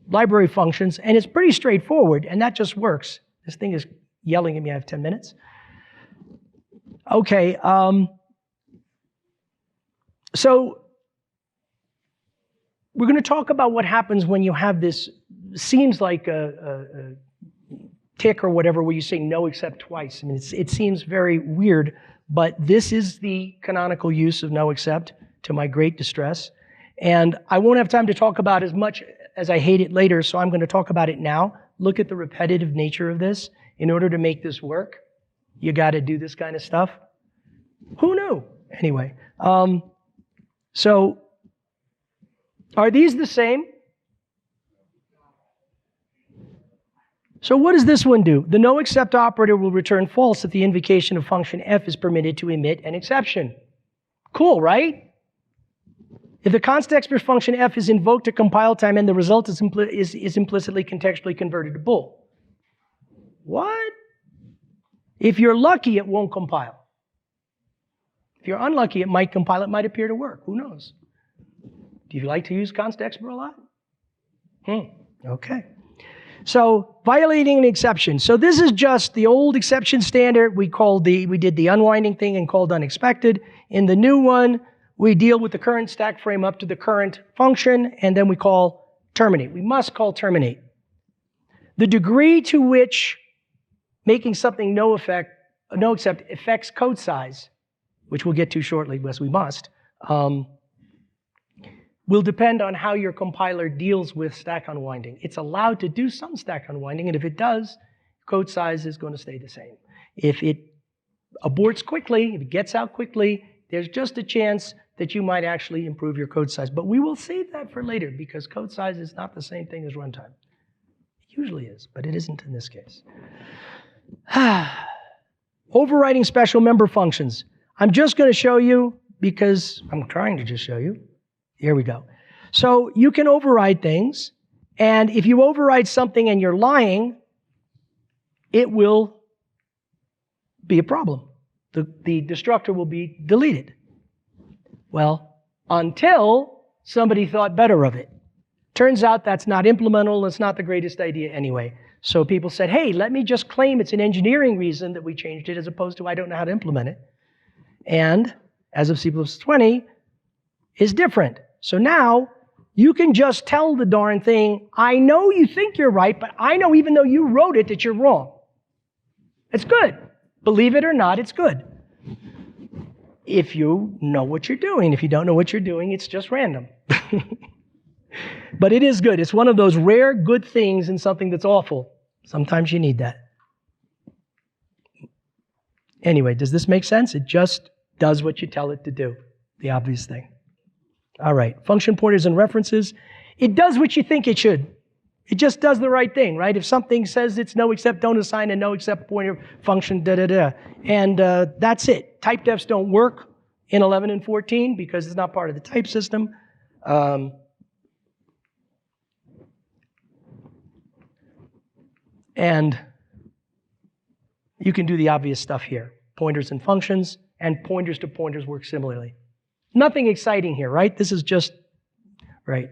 library functions, and it's pretty straightforward, and that just works. This thing is yelling at me. I have 10 minutes. Okay. So we're going to talk about what happens when you have this, seems like a tick or whatever, where you say no except twice. I mean, it seems very weird, but this is the canonical use of no except, to my great distress. And I won't have time to talk about as much as I hate it later, so I'm going to talk about it now. Look at the repetitive nature of this. In order to make this work, you got to do this kind of stuff. Who knew? Anyway, so are these the same? So what does this one do? The no except operator will return false if the invocation of function f is permitted to emit an exception. Cool, right? If the const expr function f is invoked at compile time and the result is implicitly contextually converted to bool. What? If you're lucky, it won't compile. If you're unlucky, it might compile. It might appear to work. Who knows? Do you like to use const expr a lot? Okay. So violating an exception. So this is just the old exception standard. We did the unwinding thing and called unexpected. In the new one, we deal with the current stack frame up to the current function, and then we call terminate. We must call terminate. The degree to which making something no except affects code size, which we'll get to shortly, as we must, will depend on how your compiler deals with stack unwinding. It's allowed to do some stack unwinding, and if it does, code size is going to stay the same. If it aborts quickly, if it gets out quickly, there's just a chance that you might actually improve your code size. But we will save that for later, because code size is not the same thing as runtime. It usually is, but it isn't in this case. Overriding special member functions. I'm just going to show you, because I'm trying to just show you. Here we go. So you can override things, and if you override something and you're lying, it will be a problem. The destructor will be deleted. Well, until somebody thought better of it. Turns out that's not implementable. It's not the greatest idea anyway. So people said, hey, let me just claim it's an engineering reason that we changed it, as opposed to I don't know how to implement it. And as of C++20 is different. So now you can just tell the darn thing, I know you think you're right, but I know even though you wrote it that you're wrong. It's good. Believe it or not, it's good. If you know what you're doing. If you don't know what you're doing, it's just random. But it is good. It's one of those rare good things in something that's awful. Sometimes you need that. Anyway, does this make sense? It just does what you tell it to do. The obvious thing. All right. Function pointers and references. It does what you think it should. It just does the right thing, right? If something says it's no except, don't assign a no except pointer function, And that's it. Type defs don't work in 11 and 14 because it's not part of the type system. And you can do the obvious stuff here. Pointers and functions, and pointers to pointers work similarly. Nothing exciting here, right? This is just, right.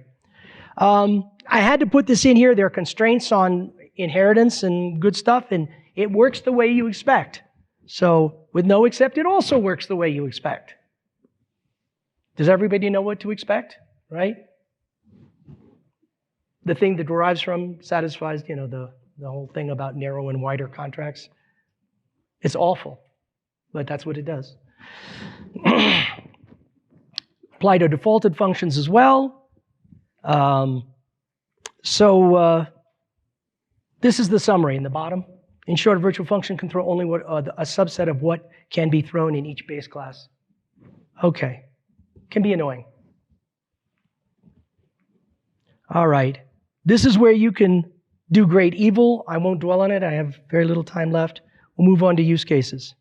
I had to put this in here. There are constraints on inheritance and good stuff, and it works the way you expect. So with noexcept, it also works the way you expect. Does everybody know what to expect, right? The thing that derives from satisfies, the whole thing about narrow and wider contracts. It's awful, but that's what it does. Apply to defaulted functions as well. This is the summary in the bottom. In short, a virtual function can throw only a subset of what can be thrown in each base class. Okay, can be annoying. All right, this is where you can do great evil. I won't dwell on it. I have very little time left. We'll move on to use cases.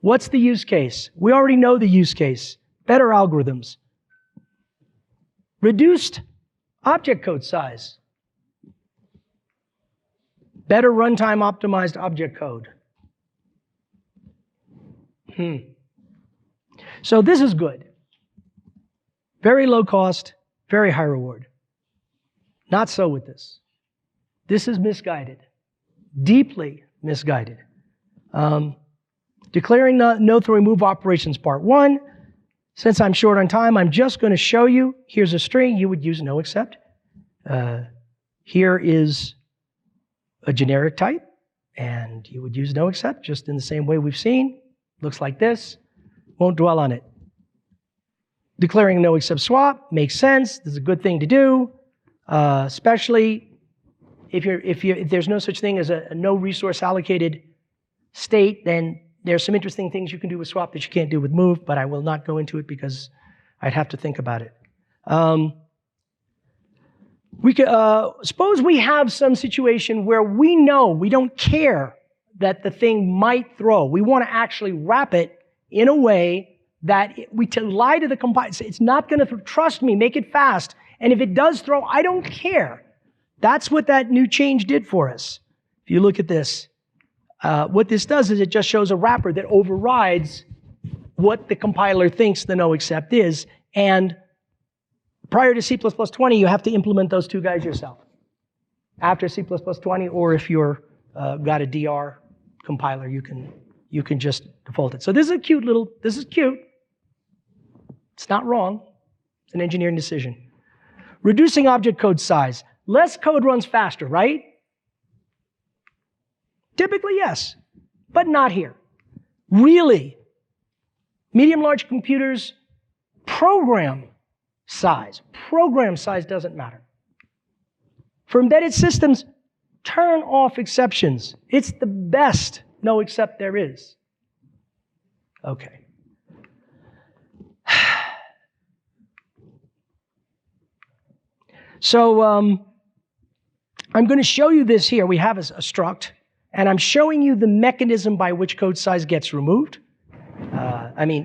What's the use case? We already know the use case. Better algorithms. Reduced object code size. Better runtime optimized object code. So this is good. Very low cost, very high reward. Not so with this. This is misguided. Deeply misguided. Declaring no-throwing move operations part 1. Since I'm short on time, I'm just going to show you. Here's a string. You would use noexcept. Here is a generic type, and you would use noexcept just in the same way we've seen. Looks like this. Won't dwell on it. Declaring noexcept swap makes sense. This is a good thing to do, especially if there's no such thing as a no resource allocated state. Then there's some interesting things you can do with swap that you can't do with move, but I will not go into it because I'd have to think about it. We could, suppose we have some situation where we know, we don't care that the thing might throw. We want to actually wrap it in a way that we lie to the compiler. It's not going to trust me, make it fast. And if it does throw, I don't care. That's what that new change did for us. If you look at this, what this does is it just shows a wrapper that overrides what the compiler thinks the noexcept is. And prior to C++20, you have to implement those two guys yourself. After C++20, or if you're got a DR compiler, you can just default it. So this is this is cute. It's not wrong. It's an engineering decision. Reducing object code size. Less code runs faster, right? Typically, yes, but not here. Really, medium-large computers, program size doesn't matter. For embedded systems, turn off exceptions. It's the best noexcept there is. Okay. So I'm going to show you this here. We have a struct, and I'm showing you the mechanism by which code size gets removed.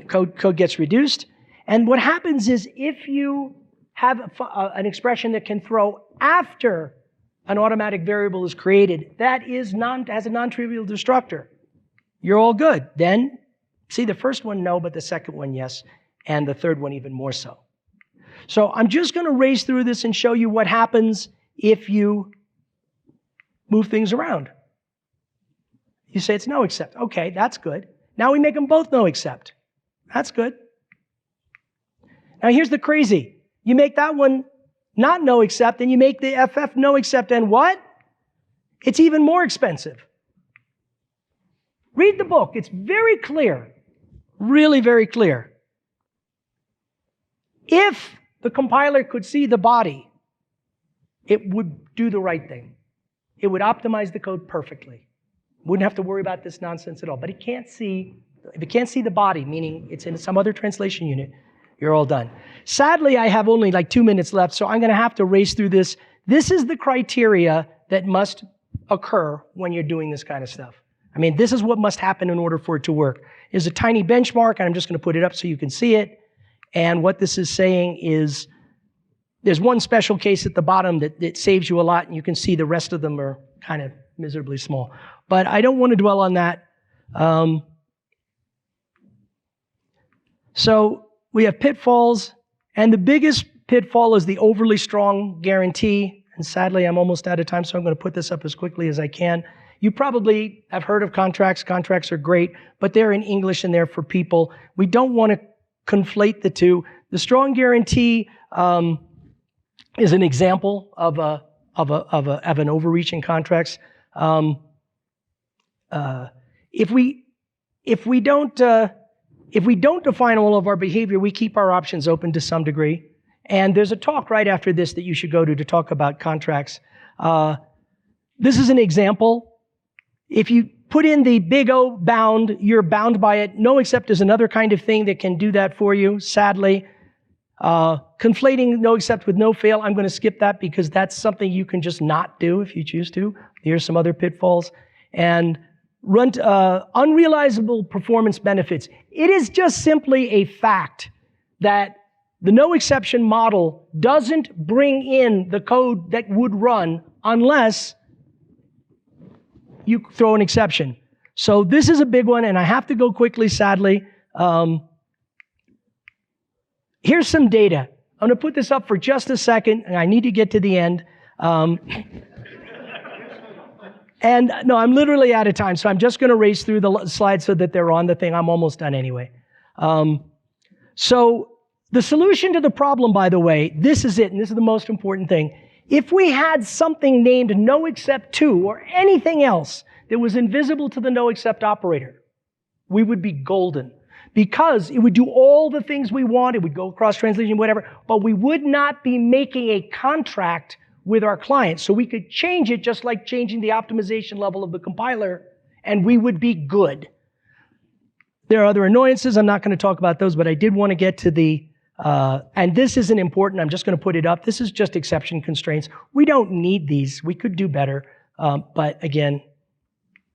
Code gets reduced. And what happens is if you have an expression that can throw after an automatic variable is created, that has a non-trivial destructor. You're all good. Then, see, the first one, no, but the second one, yes, and the third one even more so. So I'm just going to race through this and show you what happens if you move things around. You say it's noexcept. Okay, that's good. Now we make them both noexcept. That's good. Now here's the crazy. You make that one not noexcept, and you make the FF noexcept, and what? It's even more expensive. Read the book. It's very clear. Really very clear. If the compiler could see the body, it would do the right thing. It would optimize the code perfectly. Wouldn't have to worry about this nonsense at all. But it can't see, if it can't see the body, meaning it's in some other translation unit, you're all done. Sadly, I have only like 2 minutes left, so I'm going to have to race through this. This is the criteria that must occur when you're doing this kind of stuff. I mean, this is what must happen in order for it to work. There's a tiny benchmark, and I'm just going to put it up so you can see it. And what this is saying is there's one special case at the bottom that saves you a lot, and you can see the rest of them are kind of miserably small. But I don't want to dwell on that. So we have pitfalls, and the biggest pitfall is the overly strong guarantee. And sadly, I'm almost out of time, so I'm going to put this up as quickly as I can. You probably have heard of contracts. Contracts are great, but they're in English and they're for people. We don't want to conflate the two. The strong guarantee is an example of an overreaching contracts. If we don't define all of our behavior, we keep our options open to some degree. And there's a talk right after this that you should go to talk about contracts. This is an example. If you put in the big O bound, you're bound by it. noexcept is another kind of thing that can do that for you, sadly. Conflating noexcept with no-fail, I'm going to skip that because that's something you can just not do if you choose to. Here's some other pitfalls. And unrealizable performance benefits. It is just simply a fact that the no exception model doesn't bring in the code that would run unless you throw an exception. So this is a big one, and I have to go quickly, sadly. Here's some data. I'm going to put this up for just a second, and I need to get to the end. And no, I'm literally out of time, so I'm just going to race through the slides so that they're on the thing. I'm almost done anyway. So the solution to the problem, by the way, this is it, and this is the most important thing. If we had something named noexcept2 or anything else that was invisible to the noexcept operator, we would be golden. Because it would do all the things we want, it would go cross-translation, whatever, but we would not be making a contract with our client. So we could change it just like changing the optimization level of the compiler, and we would be good. There are other annoyances. I'm not going to talk about those, but I did want to get to the, and this isn't important. I'm just going to put it up. This is just exception constraints. We don't need these. We could do better. But again,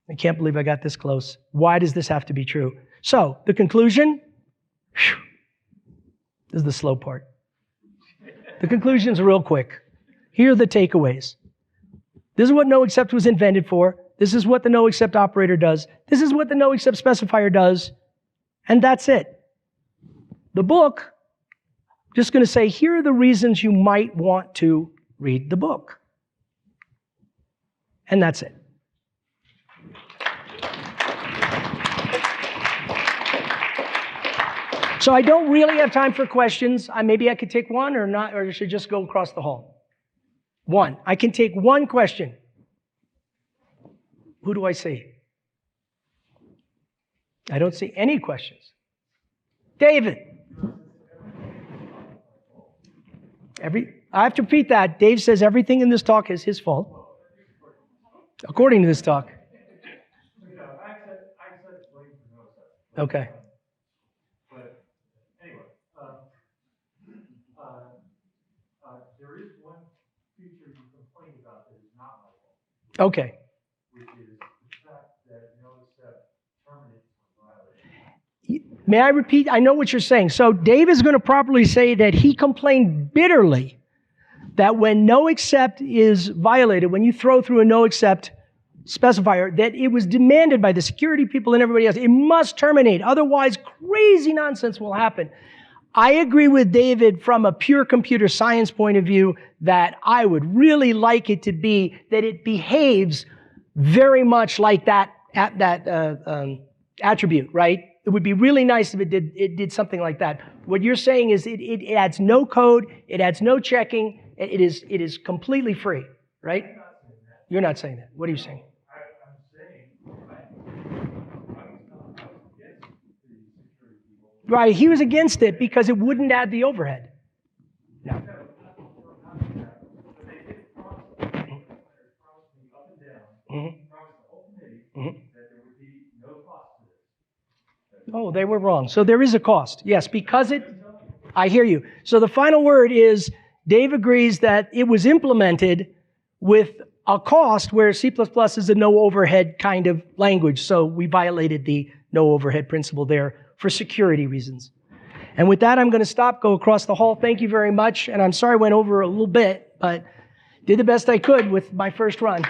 I can't believe I got this close. Why does this have to be true? So the conclusion, this is the slow part. The conclusion's real quick. Here are the takeaways. This is what noexcept was invented for. This is what the noexcept operator does. This is what the noexcept specifier does. And that's it. The book, just going to say, here are the reasons you might want to read the book. And that's it. So I don't really have time for questions. Maybe I could take one or not, or I should just go across the hall. One. I can take one question. Who do I see? I don't see any questions. David. I have to repeat that. Dave says everything in this talk is his fault. According to this talk. Okay. But anyway, there is one feature you complained about that is not my fault. Okay. Which is the fact that noexcept terminates when violating. May I repeat? I know what you're saying. So Dave is going to properly say that he complained bitterly that when noexcept is violated, when you throw through a noexcept specifier, that it was demanded by the security people and everybody else. It must terminate. Otherwise, crazy nonsense will happen. I agree with David from a pure computer science point of view that I would really like it to be that it behaves very much like that attribute, right? It would be really nice if it did something like that. What you're saying is it adds no code, it adds no checking, it is completely free, right? You're not saying that. What are you saying? I'm saying Right, he was against it because it wouldn't add the overhead. No. Oh, they were wrong. So there is a cost. Yes, because I hear you. So the final word is, Dave agrees that it was implemented with a cost where C++ is a no overhead kind of language. So we violated the no overhead principle there for security reasons. And with that, I'm going to stop, go across the hall. Thank you very much. And I'm sorry I went over a little bit, but did the best I could with my first run.